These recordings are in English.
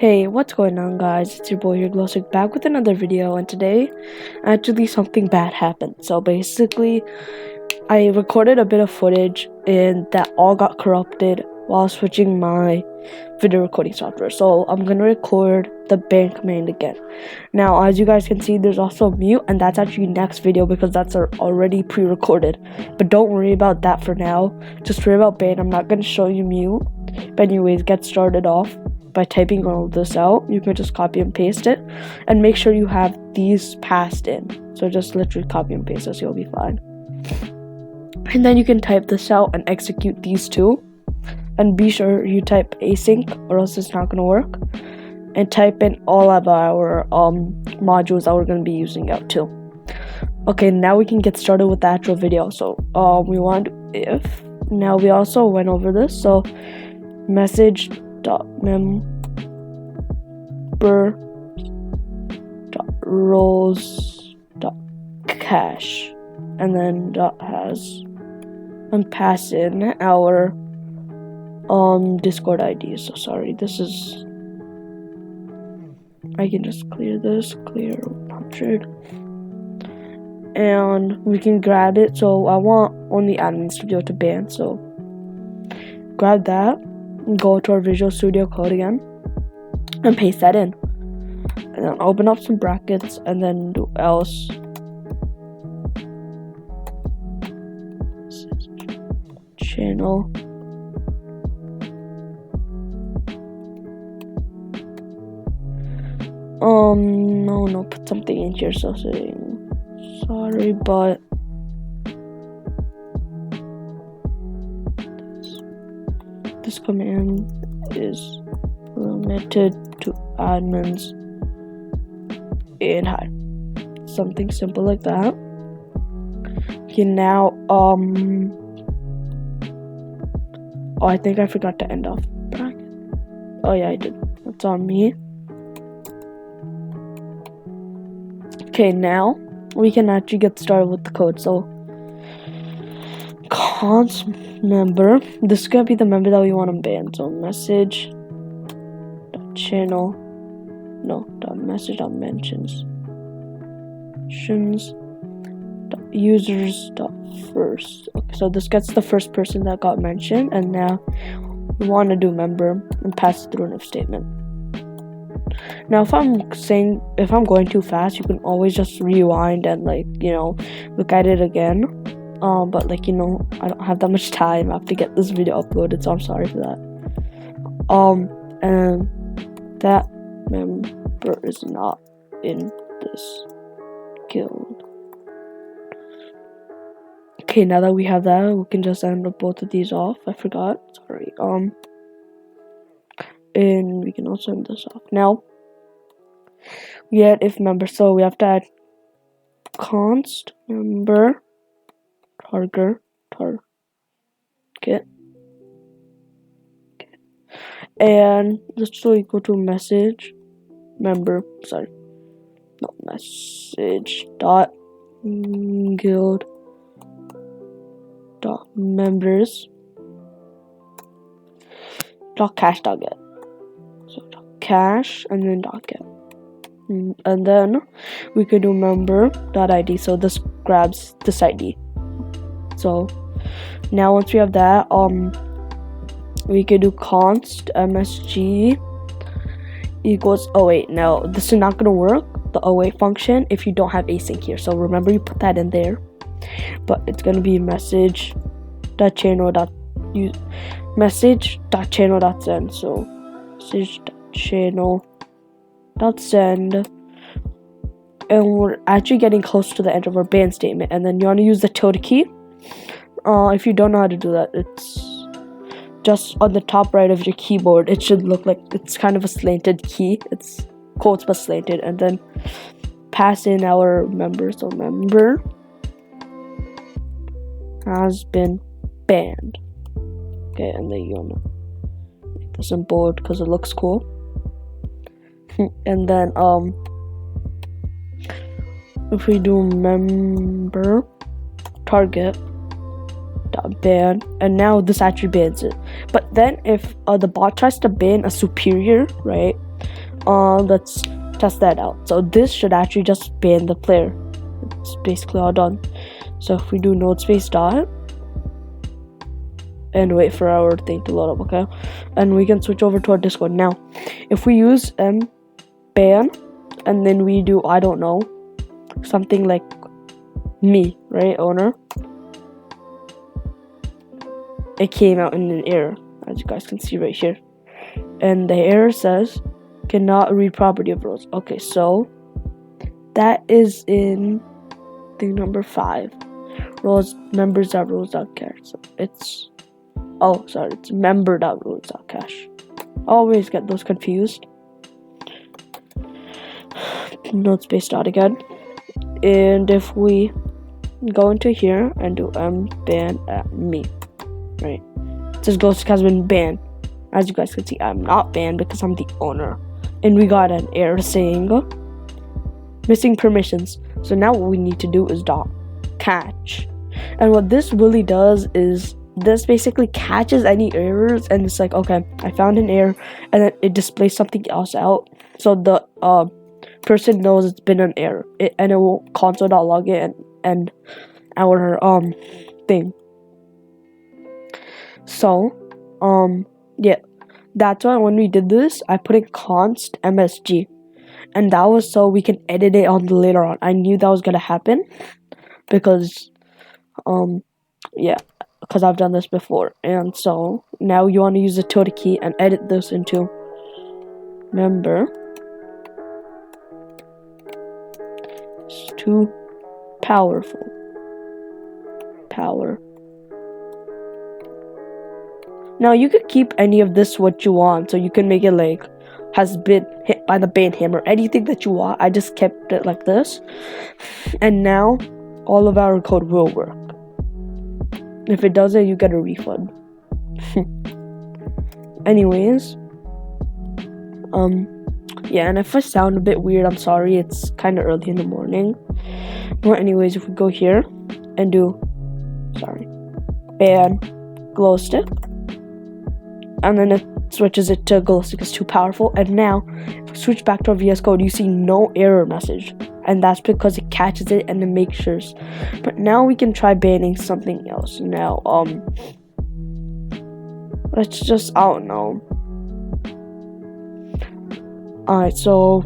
Hey, what's going on, guys? It's your boy here, GLowstik, back with another video, and today, actually, something bad happened. So basically, I recorded a bit of footage, and that all got corrupted while switching my video recording software. So I'm gonna record the bank command again. Now, as you guys can see, there's also mute, and that's actually next video because that's already pre-recorded. But don't worry about that for now. Just worry about ban. I'm not gonna show you mute. But anyways, get started off by typing all of this out. You can just copy and paste it, and make sure you have these passed in. So just literally copy and paste this, you'll be fine. And then you can type this out and execute these two, and be sure you type async or else it's not going to work, and type in all of our modules that we're going to be using out too. Okay, now we can get started with the actual video. So we want if now we also went over this, so message.member.roles.cache, and then .has, and pass in our Discord ID. So sorry, this is, I can just clear this, clear 100, and we can grab it. So I want only admins to be able to ban, so grab that, go to our Visual Studio Code again, and paste that in, and then open up some brackets, and then do else channel no, put something in here. So saying sorry, but this command is limited to admins and hi. Something simple like that. Okay, now oh, I think I forgot to end off bracket. Oh yeah, I did. That's on me. Okay, now we can actually get started with the code. So const member, this is gonna be the member that we want to ban. So message channel, no, message mentions users first. Okay, so this gets the first person that got mentioned, and now we want to do member and pass it through an if statement. Now if I'm going too fast, you can always just rewind and look at it again, but I don't have that much time. I have to get this video uploaded, so I'm sorry for that. And that member is not in this guild. Okay, now that we have that, we can just end up both of these off. I forgot, sorry. And we can also end this off. Now we add if member, so we have to add const member target. And let's go to message member, message dot guild dot members dot cache dot get. So cache and then dot get, and then we could do member dot id. So this grabs this ID. So now once we have that, we could do const msg equals, oh wait, no, this is not gonna work, the await function, if you don't have async here. So remember, you put that in there, but it's gonna be message.channel.send. So message.channel.send, and we're actually getting close to the end of our ban statement. And then you want to use the tilde key. If you don't know how to do that, it's just on the top right of your keyboard. It should look like it's kind of a slanted key. It's quotes but slanted, and then pass in our member. So member has been banned. Okay, and then you want to make this in bold because it looks cool. And then if we do member target ban, and now this actually bans it. But then if the bot tries to ban a superior, right, let's test that out. So this should actually just ban the player. It's basically all done. So if we do node space dot and wait for our thing to load up, okay, and we can switch over to our Discord. Now if we use ban and then we do, I don't know, something like me, right, owner, it came out in an error, as you guys can see right here, and the error says cannot read property of roles. Okay, so that is in thing number 5, roles members.roles.cache. So it's it's member.roles.cache. Always get those confused. Node space dot again, and if we go into here and do ban at me, right, it says GLowstik has been banned. As you guys can see, I'm not banned because I'm the owner, and we got an error saying missing permissions. So now what we need to do is dot catch, and what this really does is this basically catches any errors, and it's like, okay, I found an error, and then it displays something else out, so the person knows it's been an error, and it will console.log it and our thing. So yeah, that's why when we did this, I put in const msg, and that was so we can edit it on later on. I knew that was gonna happen because yeah, because I've done this before. And so now you want to use the tilde key and edit this into member. It's too powerful. Power. Now you could keep any of this what you want, so you can make it like has been hit by the ban hammer, anything that you want. I just kept it like this, and now all of our code will work. If it doesn't, you get a refund. Anyways, yeah, and if I sound a bit weird, I'm sorry, it's kind of early in the morning. But anyways, if we go here and do ban GLowstik, and then it switches it to GLowstik is too powerful, and now if we switch back to our VS Code, you see no error message, and that's because it catches it and it makes sure. But now we can try banning something else. Now let's just, I don't know. Alright, so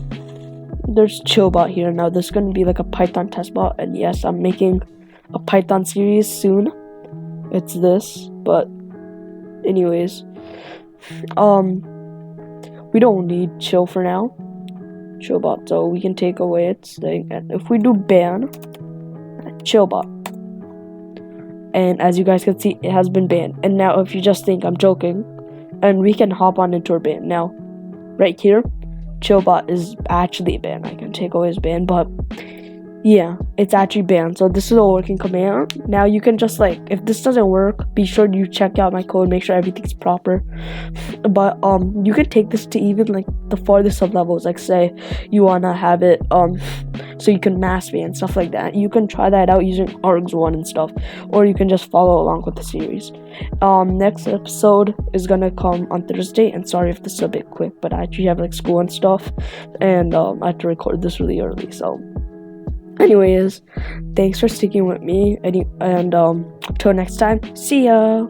there's chillbot here. Now this is going to be like a Python test bot, and yes, I'm making a Python series soon. It's this, but anyways, we don't need chill for now, chillbot, so we can take away its thing. And if we do ban chillbot, and as you guys can see, it has been banned. And now if you just think I'm joking, and we can hop on into our ban. Now right here, chillbot is actually banned. I can take away his ban, but yeah, it's actually banned. So this is a working command. Now you can just, like, if this doesn't work, be sure you check out my code, make sure everything's proper. But you can take this to even like the farthest of levels. Like say you wanna have it so you can mass ban, stuff like that. You can try that out using args1 and stuff, or you can just follow along with the series. Next episode is gonna come on Thursday, and sorry if this is a bit quick, but I actually have like school and stuff, and I have to record this really early. So anyways, thanks for sticking with me, and till next time, see ya.